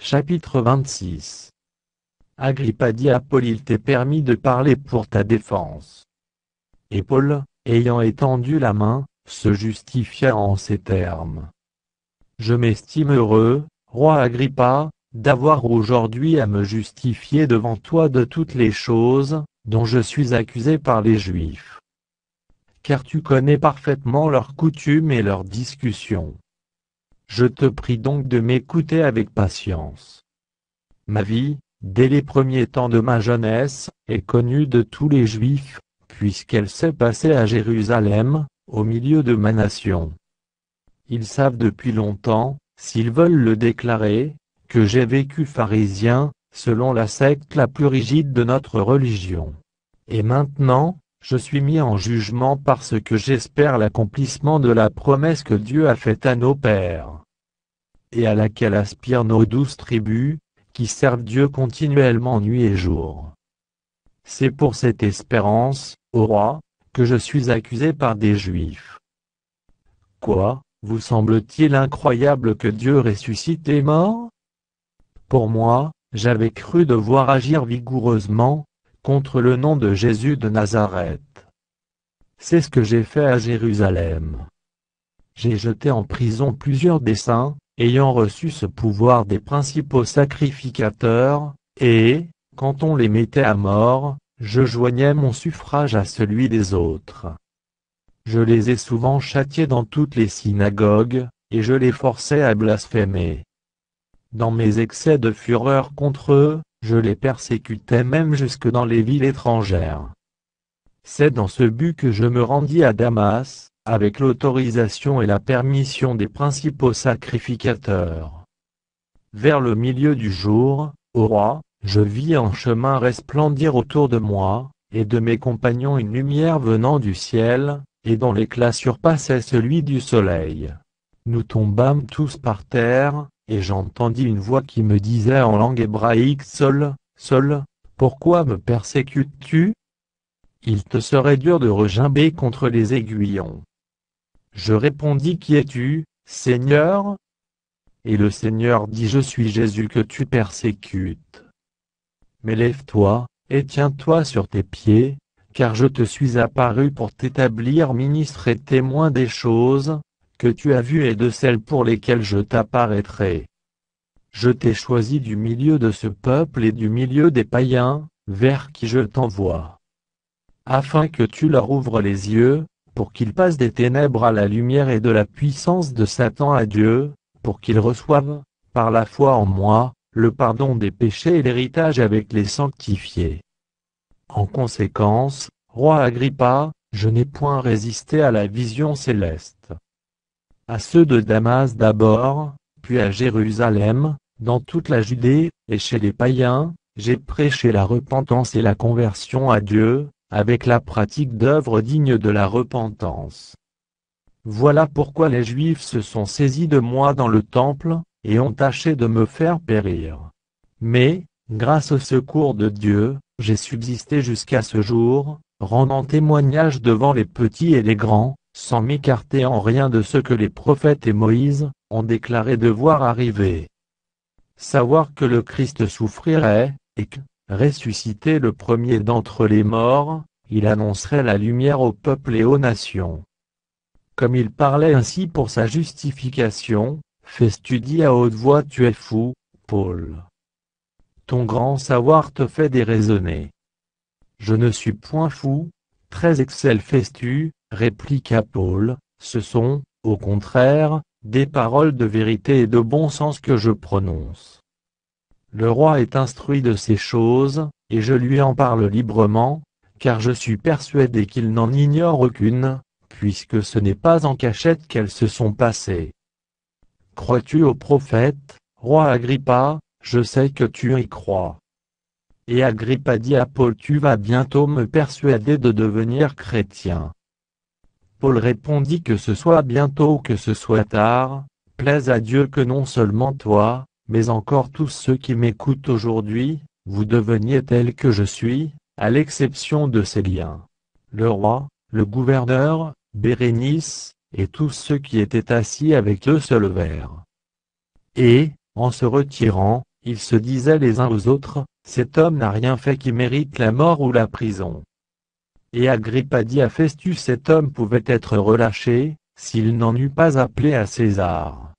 Chapitre 26. Agrippa dit à Paul: il t'est permis de parler pour ta défense. Et Paul, ayant étendu la main, se justifia en ces termes. Je m'estime heureux, roi Agrippa, d'avoir aujourd'hui à me justifier devant toi de toutes les choses, dont je suis accusé par les Juifs. Car tu connais parfaitement leurs coutumes et leurs discussions. Je te prie donc de m'écouter avec patience. Ma vie, dès les premiers temps de ma jeunesse, est connue de tous les Juifs, puisqu'elle s'est passée à Jérusalem, au milieu de ma nation. Ils savent depuis longtemps, s'ils veulent le déclarer, que j'ai vécu pharisien, selon la secte la plus rigide de notre religion. Et maintenant, je suis mis en jugement parce que j'espère l'accomplissement de la promesse que Dieu a faite à nos pères, et à laquelle aspirent nos 12 tribus, qui servent Dieu continuellement nuit et jour. C'est pour cette espérance, ô roi, que je suis accusé par des Juifs. Quoi, vous semble-t-il incroyable que Dieu ressuscite les morts? Pour moi, j'avais cru devoir agir vigoureusement, contre le nom de Jésus de Nazareth. C'est ce que j'ai fait à Jérusalem. J'ai jeté en prison plusieurs des saints, ayant reçu ce pouvoir des principaux sacrificateurs, et, quand on les mettait à mort, je joignais mon suffrage à celui des autres. Je les ai souvent châtiés dans toutes les synagogues, et je les forçais à blasphémer. Dans mes excès de fureur contre eux, je les persécutais même jusque dans les villes étrangères. C'est dans ce but que je me rendis à Damas, avec l'autorisation et la permission des principaux sacrificateurs. Vers le milieu du jour, ô roi, je vis en chemin resplendir autour de moi, et de mes compagnons une lumière venant du ciel, et dont l'éclat surpassait celui du soleil. Nous tombâmes tous par terre, et j'entendis une voix qui me disait en langue hébraïque: Saul, Saul, pourquoi me persécutes-tu? Il te serait dur de regimber contre les aiguillons. Je répondis: Qui es-tu, Seigneur? Et le Seigneur dit: Je suis Jésus que tu persécutes. Mais lève-toi, et tiens-toi sur tes pieds, car je te suis apparu pour t'établir ministre et témoin des choses que tu as vues et de celles pour lesquelles je t'apparaîtrai. Je t'ai choisi du milieu de ce peuple et du milieu des païens, vers qui je t'envoie, afin que tu leur ouvres les yeux, pour qu'ils passent des ténèbres à la lumière et de la puissance de Satan à Dieu, pour qu'ils reçoivent, par la foi en moi, le pardon des péchés et l'héritage avec les sanctifiés. En conséquence, roi Agrippa, je n'ai point résisté à la vision céleste. À ceux de Damas d'abord, puis à Jérusalem, dans toute la Judée, et chez les païens, j'ai prêché la repentance et la conversion à Dieu, avec la pratique d'œuvres dignes de la repentance. Voilà pourquoi les Juifs se sont saisis de moi dans le temple, et ont tâché de me faire périr. Mais, grâce au secours de Dieu, j'ai subsisté jusqu'à ce jour, rendant témoignage devant les petits et les grands, sans m'écarter en rien de ce que les prophètes et Moïse ont déclaré devoir arriver. Savoir que le Christ souffrirait, et que, ressuscité le premier d'entre les morts, il annoncerait la lumière au peuple et aux nations. Comme il parlait ainsi pour sa justification, Festus dit à haute voix: Tu es fou, Paul. Ton grand savoir te fait déraisonner. Je ne suis point fou, très excelle Festus, répliqua Paul, ce sont, au contraire, des paroles de vérité et de bon sens que je prononce. Le roi est instruit de ces choses, et je lui en parle librement, car je suis persuadé qu'il n'en ignore aucune, puisque ce n'est pas en cachette qu'elles se sont passées. Crois-tu aux prophètes, roi Agrippa? Je sais que tu y crois. Et Agrippa dit à Paul: Tu vas bientôt me persuader de devenir chrétien. Paul répondit: Que ce soit bientôt ou que ce soit tard, plaise à Dieu que non seulement toi, mais encore tous ceux qui m'écoutent aujourd'hui, vous deveniez tels que je suis, à l'exception de ces liens. Le roi, le gouverneur, Bérénice, et tous ceux qui étaient assis avec eux se levèrent. Et, en se retirant, Ils se disaient les uns aux autres, cet homme n'a rien fait qui mérite la mort ou la prison. Et Agrippa dit à Festus cet homme pouvait être relâché, s'il n'en eût pas appelé à César.